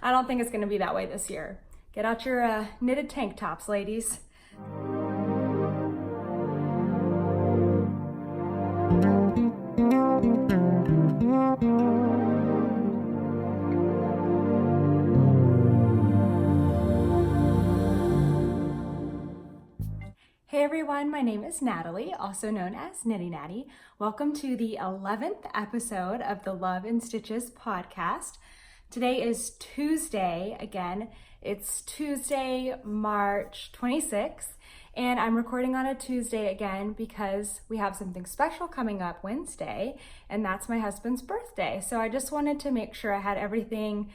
I don't think it's gonna be that way this year. Get out your knitted tank tops, ladies. Hey everyone, my name is Natalie, also known as Knitty Natty. Welcome to the 11th episode of the Love in Stitches podcast. Today is Tuesday, again, it's Tuesday, March 26th, and I'm recording on a Tuesday again because we have something special coming up Wednesday, and that's my husband's birthday. So I just wanted to make sure I had everything,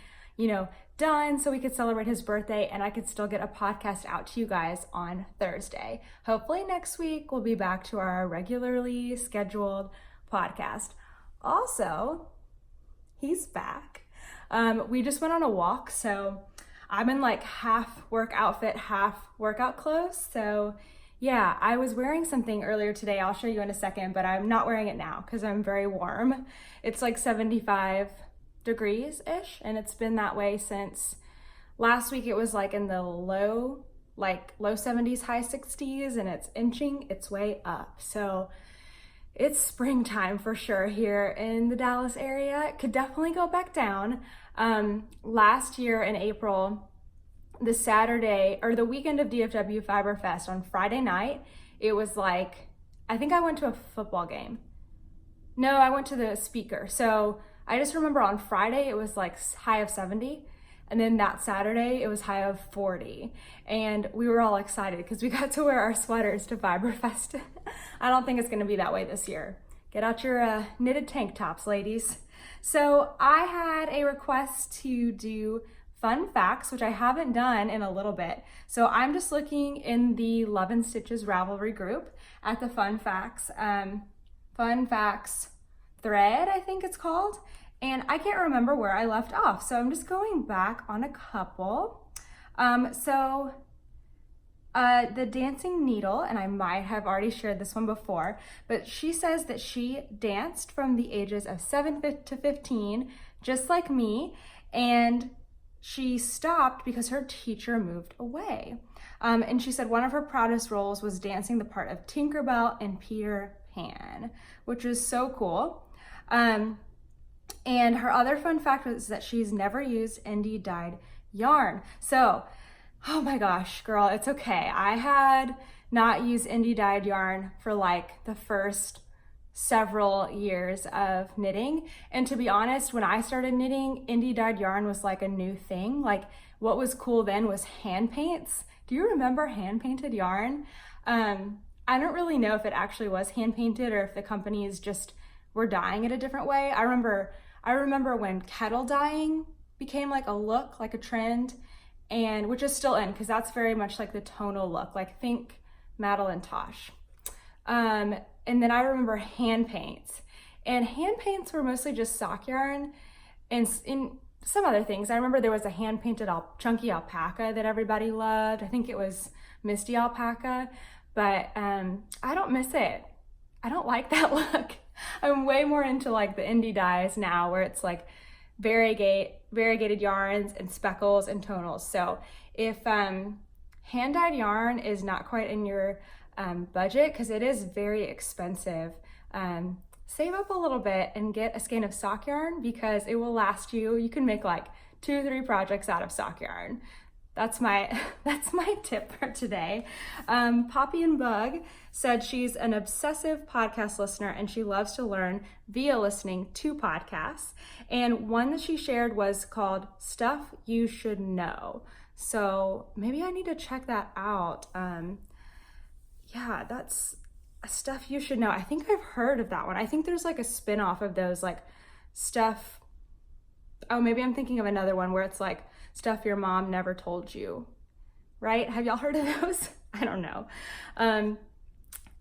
done so we could celebrate his birthday and I could still get a podcast out to you guys on Thursday. Hopefully next week we'll be back to our regularly scheduled podcast. Also, he's back. We just went on a walk, so I'm in like half work outfit, half workout clothes. So yeah, I was wearing something earlier today. I'll show you in a second, but I'm not wearing it now because I'm very warm. It's like 75 degrees-ish, and it's been that way since last week. It was like in the low 70s, high 60s, and it's inching its way up. So it's springtime for sure here in the Dallas area. It could definitely go back down. Last year in April, the Saturday or the weekend of DFW Fiber Fest on Friday night, it was like, I think I went to a football game. No, I went to the speaker. So I just remember on Friday it was like high of 70, and then that Saturday it was high of 40, and we were all excited because we got to wear our sweaters to Fiber Fest. I don't think it's going to be that way this year. Get out your knitted tank tops, ladies. So I had a request to do fun facts, which I haven't done in a little bit. So I'm just looking in the Love and Stitches Ravelry group at the fun facts thread, I think it's called, and I can't remember where I left off, so I'm just going back on a couple. The dancing needle, and I might have already shared this one before, but she says that she danced from the ages of 7 to 15, just like me, and she stopped because her teacher moved away. And she said one of her proudest roles was dancing the part of Tinkerbell in Peter Pan, which is so cool. And her other fun fact was that she's never used indie dyed yarn. So, oh my gosh, girl, it's okay. I had not used indie dyed yarn for like the first several years of knitting. And to be honest, when I started knitting, indie dyed yarn was like a new thing. Like what was cool then was hand paints. Do you remember hand painted yarn? I don't really know if it actually was hand painted or if the companies just were dyeing it a different way. I remember when kettle dyeing became like a look, like a trend, and which is still in because that's very much like the tonal look, like think Madeline Tosh. And then I remember hand paints, and hand paints were mostly just sock yarn and in some other things. I remember there was a hand painted chunky alpaca that everybody loved. I think it was Misty Alpaca, but I don't miss it. I don't like that look. I'm way more into like the indie dyes now, where it's like variegated yarns and speckles and tonals. So if hand dyed yarn is not quite in your budget, because it is very expensive, save up a little bit and get a skein of sock yarn because it will last you. You can make like 2 or 3 projects out of sock yarn. That's my tip for today. Poppy and Bug said she's an obsessive podcast listener and she loves to learn via listening to podcasts. And one that she shared was called Stuff You Should Know. So maybe I need to check that out. Yeah, that's Stuff You Should Know. I think I've heard of that one. I think there's like a spin-off of those, like stuff. Oh, maybe I'm thinking of another one where it's like stuff your mom never told you, right? Have y'all heard of those? I don't know.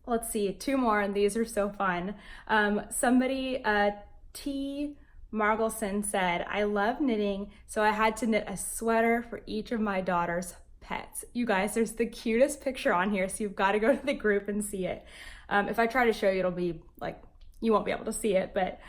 Let's see, 2 more, and these are so fun. Somebody, T. Margelson said, I love knitting, so I had to knit a sweater for each of my daughter's pets. You guys, there's the cutest picture on here, so you've got to go to the group and see it. If I try to show you, it'll be like, you won't be able to see it, but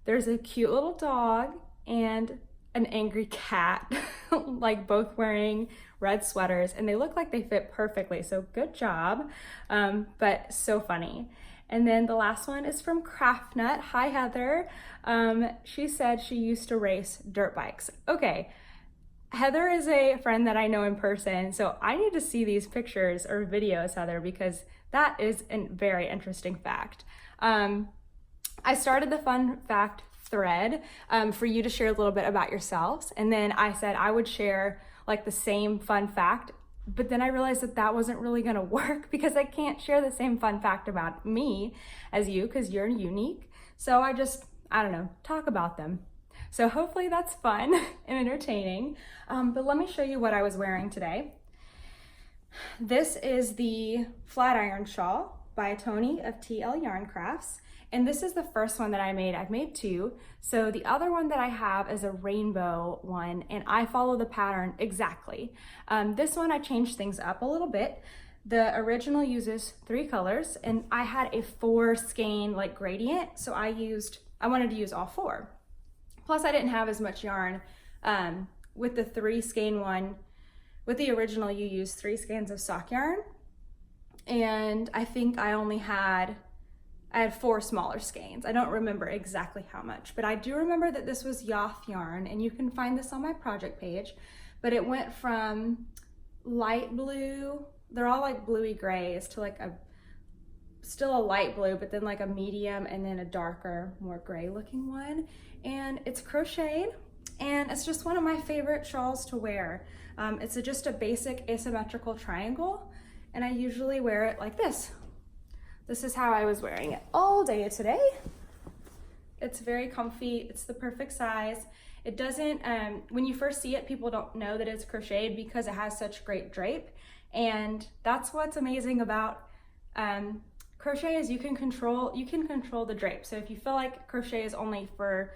there's a cute little dog and an angry cat, like both wearing red sweaters, and they look like they fit perfectly, so good job, but so funny. And then the last one is from Craft Nut. Hi, Heather. She said she used to race dirt bikes. Okay, Heather is a friend that I know in person, so I need to see these pictures or videos, Heather, because that is a very interesting fact. I started the fun fact thread for you to share a little bit about yourselves, and then I said I would share like the same fun fact, but then I realized that that wasn't really gonna work because I can't share the same fun fact about me as you because you're unique. So I don't know, talk about them. So hopefully that's fun and entertaining. But let me show you what I was wearing today. This is the flat iron shawl by Tony of TL Yarn Crafts. And this is the first one that I made. I've made two. So the other one that I have is a rainbow one, and I follow the pattern exactly. This one I changed things up a little bit. The original uses 3 colors, and I had a 4 skein like gradient, so I wanted to use all 4. Plus I didn't have as much yarn. With the 3 skein one, with the original you use 3 skeins of sock yarn, and I think I had 4 smaller skeins. I don't remember exactly how much, but I do remember that this was Yoth yarn, and you can find this on my project page, but it went from light blue, they're all like bluey grays, to like still a light blue, but then like a medium, and then a darker, more gray looking one. And it's crocheted, and it's just one of my favorite shawls to wear. It's just a basic asymmetrical triangle, and I usually wear it like this. This is how I was wearing it all day today. It's very comfy. It's the perfect size. It doesn't, when you first see it, people don't know that it's crocheted because it has such great drape. And that's what's amazing about crochet is you can control the drape. So if you feel like crochet is only for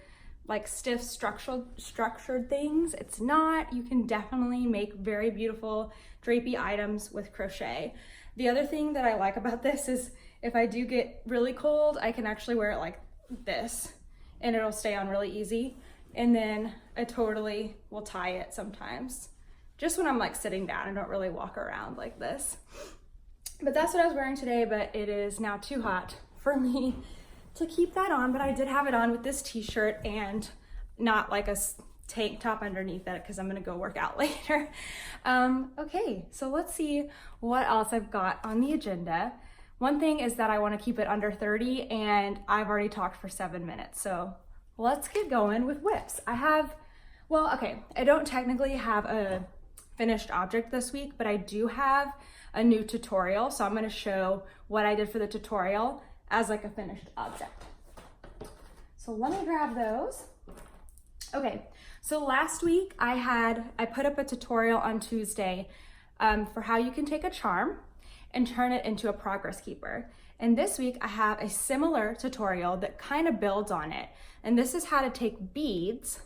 like stiff structured things, it's not. You can definitely make very beautiful drapey items with crochet. The other thing that I like about this is if I do get really cold, I can actually wear it like this and it'll stay on really easy. And then I totally will tie it sometimes. Just when I'm like sitting down, I don't really walk around like this. But that's what I was wearing today, but it is now too hot for me to keep that on. But I did have it on with this t-shirt and not like a tank top underneath it because I'm gonna go work out later. Okay, so let's see what else I've got on the agenda. One thing is that I want to keep it under 30, and I've already talked for 7 minutes. So let's get going with whips. I don't technically have a finished object this week, but I do have a new tutorial. So I'm going to show what I did for the tutorial as like a finished object. So let me grab those. Okay, so last week I put up a tutorial on Tuesday for how you can take a charm and turn it into a progress keeper. And this week I have a similar tutorial that kind of builds on it. And this is how to take beads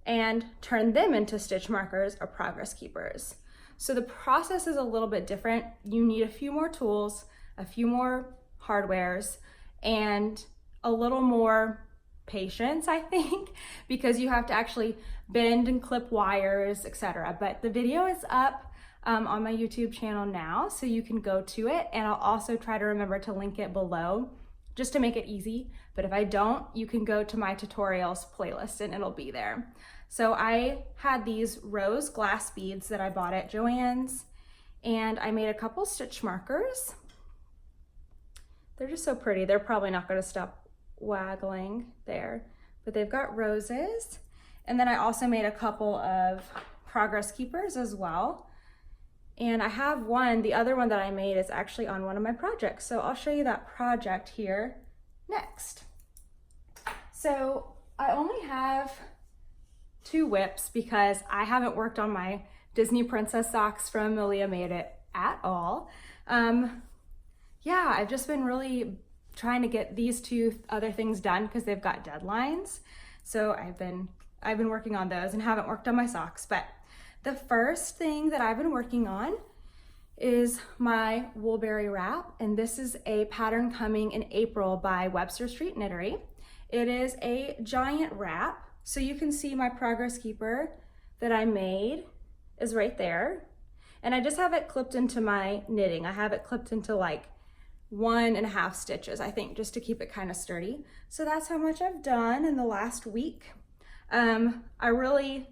and turn them into stitch markers or progress keepers. So the process is a little bit different. You need a few more tools, a few more hardwares, and a little more patience, I think, because you have to actually bend and clip wires, etc. But the video is up on my YouTube channel now, so you can go to it, and I'll also try to remember to link it below just to make it easy. But if I don't, you can go to my tutorials playlist and it'll be there. So I had these rose glass beads that I bought at Joann's, and I made a couple stitch markers. They're just so pretty. They're probably not going to stop waggling there, but they've got roses. And then I also made a couple of progress keepers as well. And I have the other one that I made is actually on one of my projects. So I'll show you that project here next. So I only have 2 whips because I haven't worked on my Disney Princess socks from Malia Made It at all. Yeah, I've just been really trying to get these 2 other things done because they've got deadlines. So I've been working on those and haven't worked on my socks. But the first thing that I've been working on is my Woolberry wrap, and this is a pattern coming in April by Webster Street Knittery. It is a giant wrap, So you can see my progress keeper that I made is right there. And I just have it clipped into my knitting. I have it clipped into like 1.5 stitches, I think, just to keep it kind of sturdy. So that's how much I've done in the last week. I really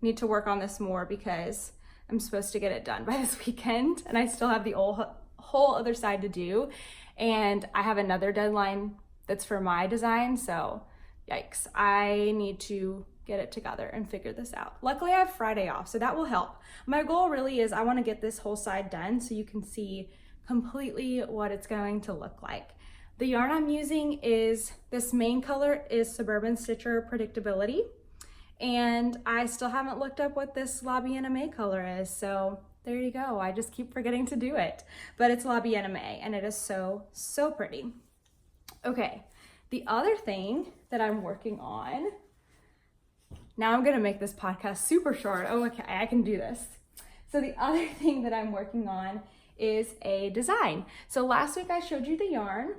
need to work on this more because I'm supposed to get it done by this weekend, and I still have the whole other side to do. And I have another deadline that's for my design, so yikes. I need to get it together and figure this out. Luckily I have Friday off, so that will help. My goal really is I want to get this whole side done so you can see completely what it's going to look like. The yarn I'm using is, this main color is Suburban Stitcher Predictability, and I still haven't looked up what this La Bien Aimée color is, so there you go. I just keep forgetting to do it, but it's La Bien Aimée, and it is so, so pretty. Okay, the other thing that I'm working on, now I'm gonna make this podcast super short. Oh, okay, I can do this. So the other thing that I'm working on is a design. So last week I showed you the yarn.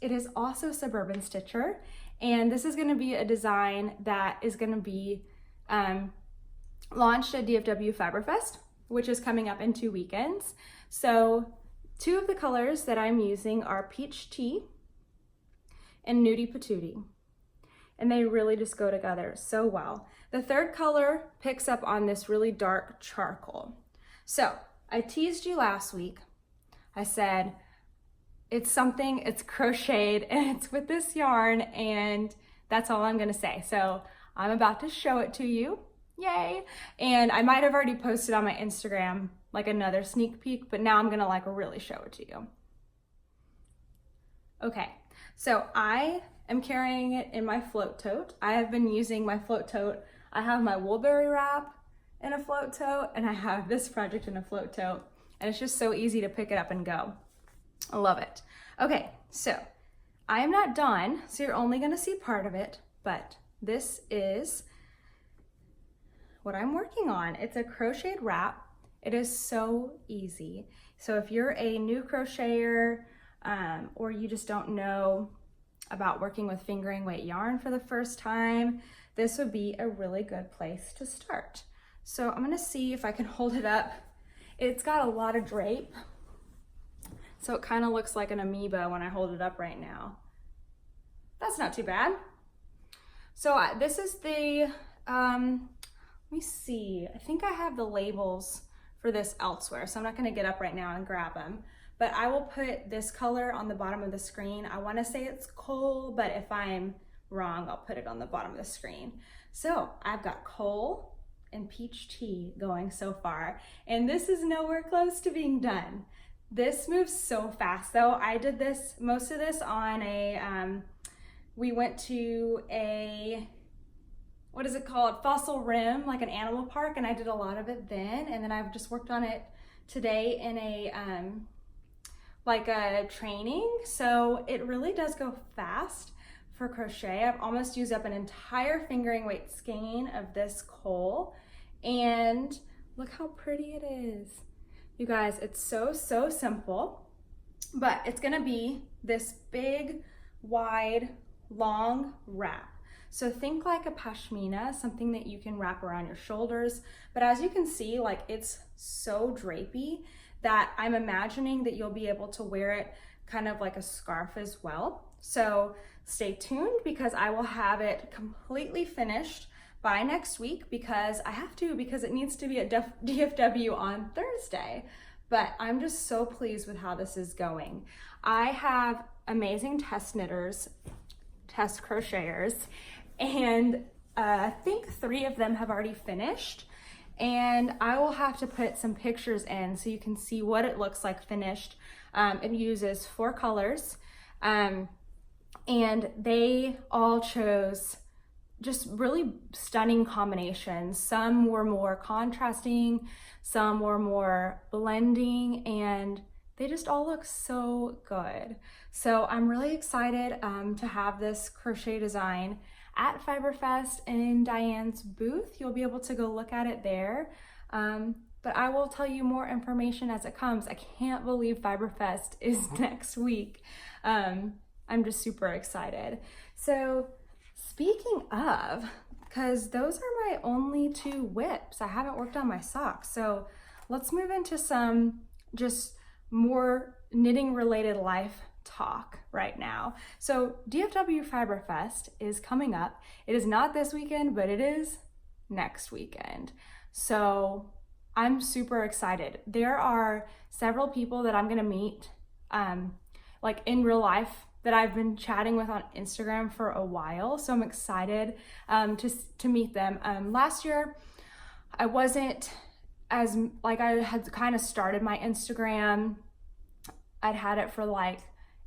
It is also Suburban Stitcher, and this is gonna be a design that is gonna be launched at DFW Fiber Fest, which is coming up in 2 weekends. So 2 of the colors that I'm using are Peach Tea and Nudie Patootie, and they really just go together so well. The third color picks up on this really dark charcoal. So I teased you last week. I said, it's something, it's crocheted and it's with this yarn, and that's all I'm gonna say. So I'm about to show it to you, yay. And I might have already posted on my Instagram like another sneak peek, but now I'm gonna like really show it to you. Okay, so I am carrying it in my float tote. I have been using my float tote. I have my Woolberry wrap in a float tote, and I have this project in a float tote, and it's just so easy to pick it up and go. I love it. Okay, so I am not done, so you're only gonna see part of it, but this is what I'm working on. It's a crocheted wrap. It is so easy. So if you're a new crocheter, or you just don't know about working with fingering weight yarn for the first time, this would be a really good place to start. So I'm gonna see if I can hold it up. It's got a lot of drape, so it kind of looks like an amoeba when I hold it up right now. That's not too bad. So this is the, let me see, I think I have the labels for this elsewhere, so I'm not gonna get up right now and grab them, but I will put this color on the bottom of the screen. I wanna say it's coal, but if I'm wrong, I'll put it on the bottom of the screen. So I've got coal and peach tea going so far, and this is nowhere close to being done. This moves so fast though. I did this, most of this on a, we went to a, what is it called? Fossil Rim, like an animal park, and I did a lot of it then, and then I've just worked on it today in a, like a training. So it really does go fast for crochet. I've almost used up an entire fingering weight skein of this coal, and look how pretty it is. You guys, it's so, so simple, but it's gonna be this big, wide, long wrap. So think like a pashmina, something that you can wrap around your shoulders. But as you can see, like it's so drapey that I'm imagining that you'll be able to wear it kind of like a scarf as well. So stay tuned, because I will have it completely finished by next week, because I have to, because it needs to be at DFW on Thursday. But I'm just so pleased with how this is going. I have amazing test knitters, test crocheters, and I think 3 of them have already finished. And I will have to put some pictures in so you can see what it looks like finished. It uses 4 colors, and they all chose just really stunning combinations. Some were more contrasting, some were more blending, and they just all look so good. So I'm really excited to have this crochet design at Fiber Fest in Diane's booth. You'll be able to go look at it there. But I will tell you more information as it comes. I can't believe Fiber Fest is next week. I'm just super excited. So speaking of because those are my only 2 whips. I haven't worked on my socks. So let's move into some just more knitting related life talk right now. So DFW Fiber Fest is coming up. It is not this weekend, but it is next weekend. So I'm super excited. There are several people that I'm gonna meet like in real life that I've been chatting with on Instagram for a while. So I'm excited to meet them. Last year, I wasn't as, like, I had kind of started my Instagram. I'd had it for like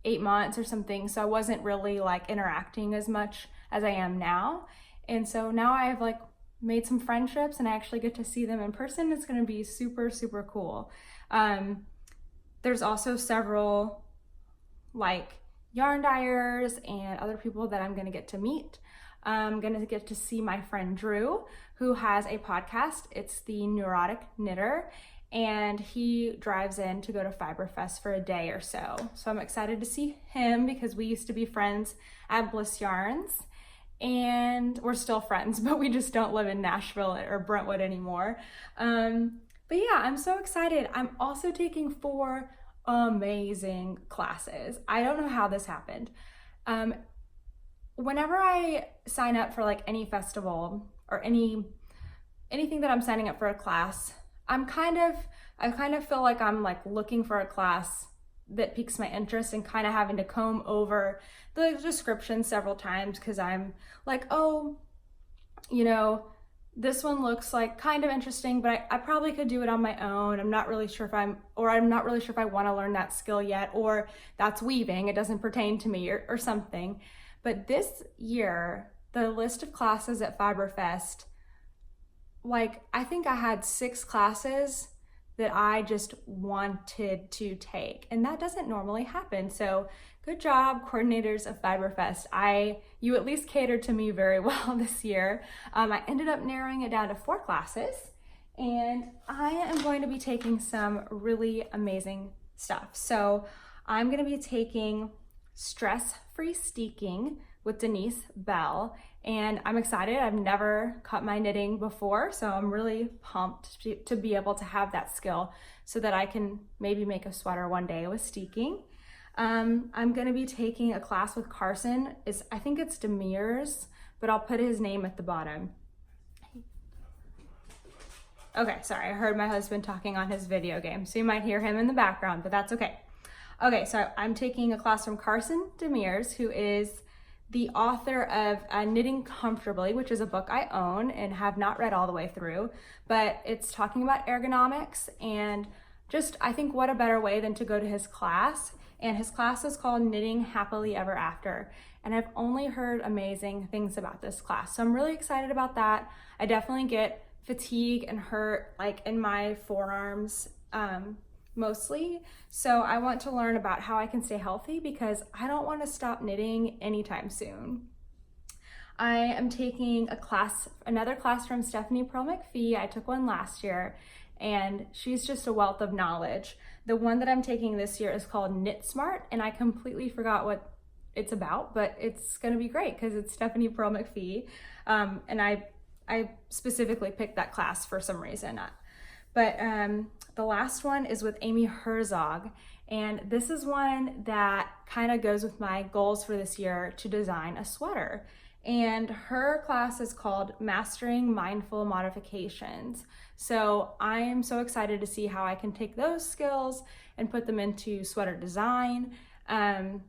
8 months or something. So I wasn't really like interacting as much as I am now. And so now I've like made some friendships and I actually get to see them in person. It's gonna be super, super cool. There's also several like yarn dyers and other people that I'm gonna get to meet. I'm gonna get to see my friend Drew, who has a podcast. It's the Neurotic Knitter, and he drives in to go to Fiber Fest for a day or so. So I'm excited to see him because we used to be friends at Bliss Yarns, and we're still friends, but we just don't live in Nashville or Brentwood anymore. But yeah, I'm so excited. I'm also taking 4 amazing classes. I don't know how this happened. Whenever I sign up for like any festival or anything that I'm signing up for a class, I kind of feel like I'm like looking for a class that piques my interest and kind of having to comb over the description several times because I'm like, oh, you know, this one looks like kind of interesting, but I probably could do it on my own. I'm not really sure if I'm not really sure if I want to learn that skill yet, or that's weaving, it doesn't pertain to me or something. But this year, the list of classes at Fiber Fest, like I think I had 6 classes that I just wanted to take, and that doesn't normally happen. So good job, coordinators of Fiber Fest. You at least catered to me very well this year. I ended up narrowing it down to 4 classes, and I am going to be taking some really amazing stuff. So I'm gonna be taking stress-free steeking with Denise Bell, and I'm excited. I've never cut my knitting before, so I'm really pumped to be able to have that skill so that I can maybe make a sweater one day with steeking. I'm gonna be taking a class with Carson. I think it's Demers, but I'll put his name at the bottom. Okay, sorry, I heard my husband talking on his video game, so you might hear him in the background, but that's okay. Okay, so I'm taking a class from Carson Demers, who is the author of Knitting Comfortably, which is a book I own and have not read all the way through, but it's talking about ergonomics, and just, I think what a better way than to go to his class. And his class is called Knitting Happily Ever After. And I've only heard amazing things about this class. So I'm really excited about that. I definitely get fatigue and hurt like in my forearms mostly. So I want to learn about how I can stay healthy because I don't want to stop knitting anytime soon. I am taking another class from Stephanie Pearl McPhee. I took one last year and she's just a wealth of knowledge. The one that I'm taking this year is called Knit Smart, and I completely forgot what it's about, but it's gonna be great because it's Stephanie Pearl McPhee. And I specifically picked that class for some reason. But the last one is with Amy Herzog, and this is one that kind of goes with my goals for this year to design a sweater. And her class is called Mastering Mindful Modifications. So I am so excited to see how I can take those skills and put them into sweater design. But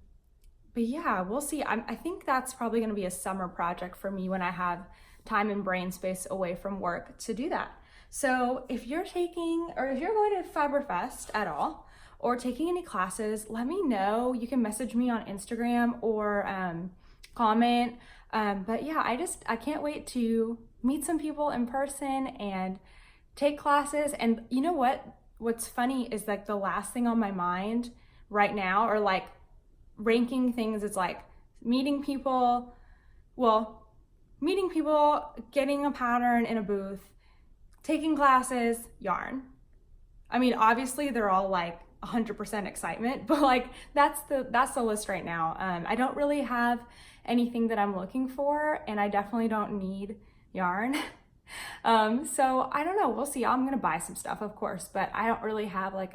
yeah, we'll see. I think that's probably gonna be a summer project for me when I have time and brain space away from work to do that. So if you're going to Fiber Fest at all, or taking any classes, let me know. You can message me on Instagram or comment. But yeah, I can't wait to meet some people in person and take classes. And you know what's funny is like the last thing on my mind right now, or like ranking things, is like meeting people, getting a pattern in a booth, taking classes, yarn. I mean, obviously they're all like 100% excitement, but like that's the list right now. I don't really have anything that I'm looking for, and I definitely don't need yarn. So I don't know, we'll see. I'm gonna buy some stuff, of course, but I don't really have like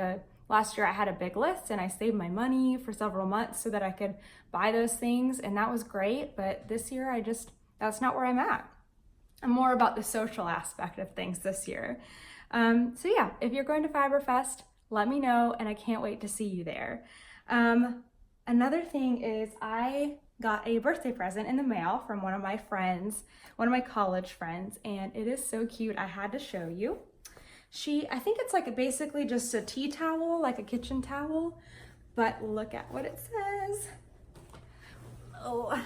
last year I had a big list and I saved my money for several months so that I could buy those things, and that was great. But this year that's not where I'm at. I'm more about the social aspect of things this year. So yeah, if you're going to Fiber Fest, let me know, and I can't wait to see you there. Another thing is I got a birthday present in the mail from one of my friends, one of my college friends, and it is so cute. I had to show you. I think it's like basically just a tea towel, like a kitchen towel, but look at what it says. Oh,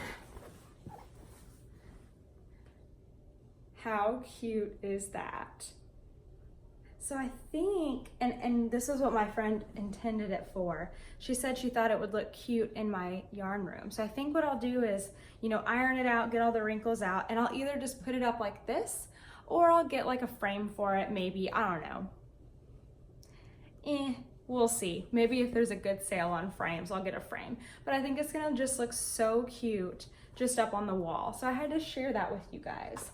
how cute is that? So I think, and this is what my friend intended it for. She said she thought it would look cute in my yarn room. So I think what I'll do is, iron it out, get all the wrinkles out, and I'll either just put it up like this, or I'll get like a frame for it, maybe, I don't know. We'll see. Maybe if there's a good sale on frames, I'll get a frame. But I think it's gonna just look so cute just up on the wall. So I had to share that with you guys.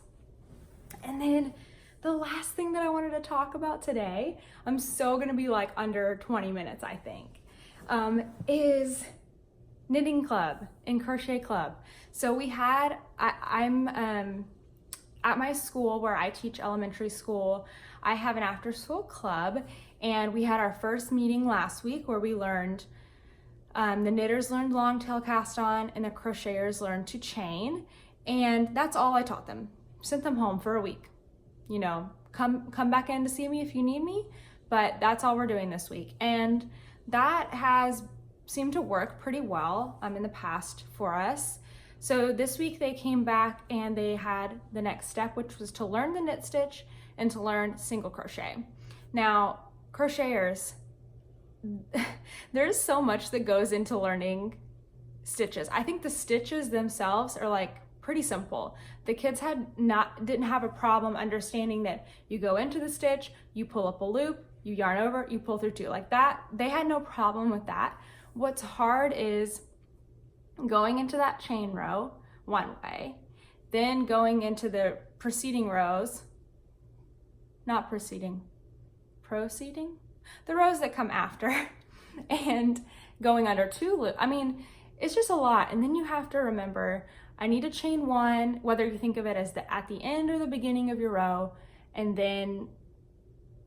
And then the last thing that I wanted to talk about today, I'm so gonna be like under 20 minutes, I think, is knitting club and crochet club. So we had, I'm at my school where I teach elementary school, I have an after school club, and we had our first meeting last week where we learned, the knitters learned long tail cast on and the crocheters learned to chain. And that's all I taught them. Sent them home for a week. Come back in to see me if you need me, but that's all we're doing this week. And that has seemed to work pretty well in the past for us. So this week they came back and they had the next step, which was to learn the knit stitch and to learn single crochet. Now, crocheters, there's so much that goes into learning stitches. I think the stitches themselves are like pretty simple. The kids didn't have a problem understanding that you go into the stitch, you pull up a loop, you yarn over, you pull through two like that. They had no problem with that. What's hard is going into that chain row one way, then going into the proceeding rows, proceeding, the rows that come after, and going under two loops. I mean, it's just a lot. And then you have to remember, I need to chain one, whether you think of it as at the end or the beginning of your row, and then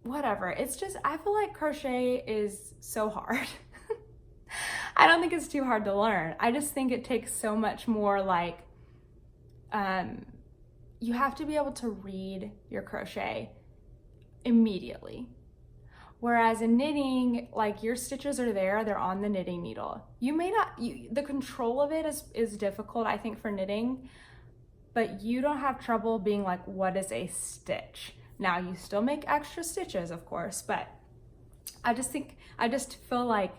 whatever. It's just, I feel like crochet is so hard. I don't think it's too hard to learn. I just think it takes so much more you have to be able to read your crochet immediately. Whereas in knitting, like your stitches are there, they're on the knitting needle. You may not, the control of it is difficult, I think, for knitting, but you don't have trouble being like, what is a stitch? Now you still make extra stitches, of course, but I just feel like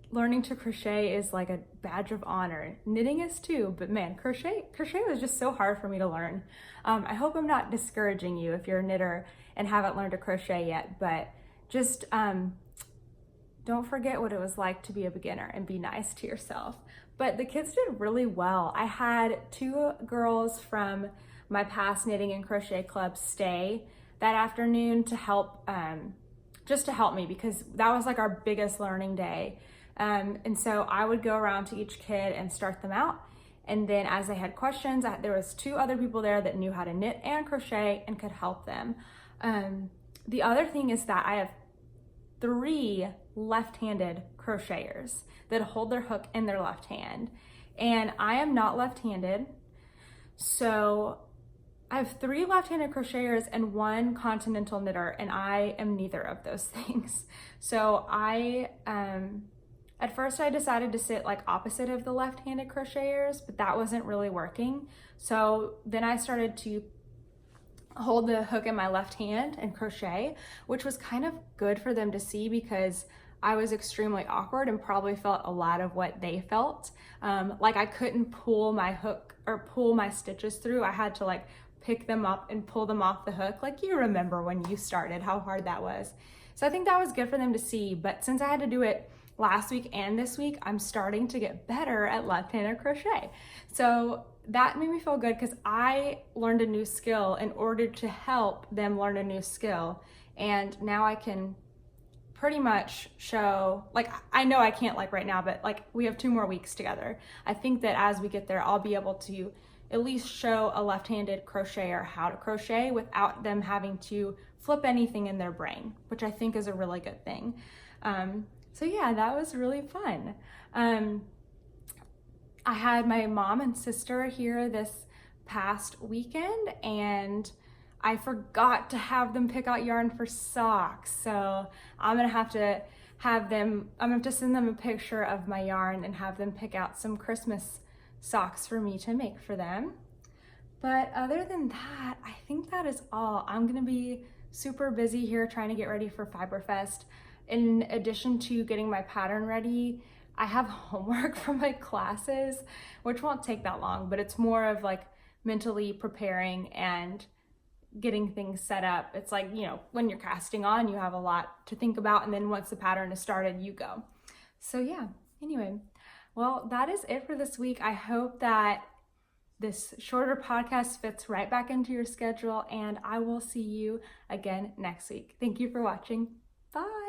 learning to crochet is like a badge of honor. Knitting is too, but man, crochet was just so hard for me to learn. I hope I'm not discouraging you if you're a knitter and haven't learned to crochet yet, but just don't forget what it was like to be a beginner and be nice to yourself. But the kids did really well. I had two girls from my past knitting and crochet club stay that afternoon to help, just to help me, because that was like our biggest learning day. And so I would go around to each kid and start them out. And then as they had questions, there was two other people there that knew how to knit and crochet and could help them. The other thing is that I have 3 left-handed crocheters that hold their hook in their left hand. And I am not left-handed. So I have 3 left-handed crocheters and 1 continental knitter, and I am neither of those things. So at first I decided to sit like opposite of the left-handed crocheters, but that wasn't really working. So then I started to hold the hook in my left hand and crochet, which was kind of good for them to see because I was extremely awkward and probably felt a lot of what they felt. Like I couldn't pull my hook or pull my stitches through. I had to like pick them up and pull them off the hook. Like you remember when you started how hard that was. So I think that was good for them to see, but since I had to do it last week and this week, I'm starting to get better at left-handed crochet. So that made me feel good because I learned a new skill in order to help them learn a new skill. And now I can pretty much show, like, I know I can't like right now, but like we have 2 more weeks together. I think that as we get there, I'll be able to at least show a left-handed crocheter how to crochet without them having to flip anything in their brain, which I think is a really good thing. So yeah, that was really fun. I had my mom and sister here this past weekend, and I forgot to have them pick out yarn for socks. So I'm gonna have to send them a picture of my yarn and have them pick out some Christmas socks for me to make for them. But other than that, I think that is all. I'm gonna be super busy here trying to get ready for Fiber Fest. In addition to getting my pattern ready, I have homework for my classes, which won't take that long, but it's more of like mentally preparing and getting things set up. It's like, you know, when you're casting on, you have a lot to think about, and then once the pattern is started, you go. So yeah, anyway, well, that is it for this week. I hope that this shorter podcast fits right back into your schedule, and I will see you again next week. Thank you for watching. Bye.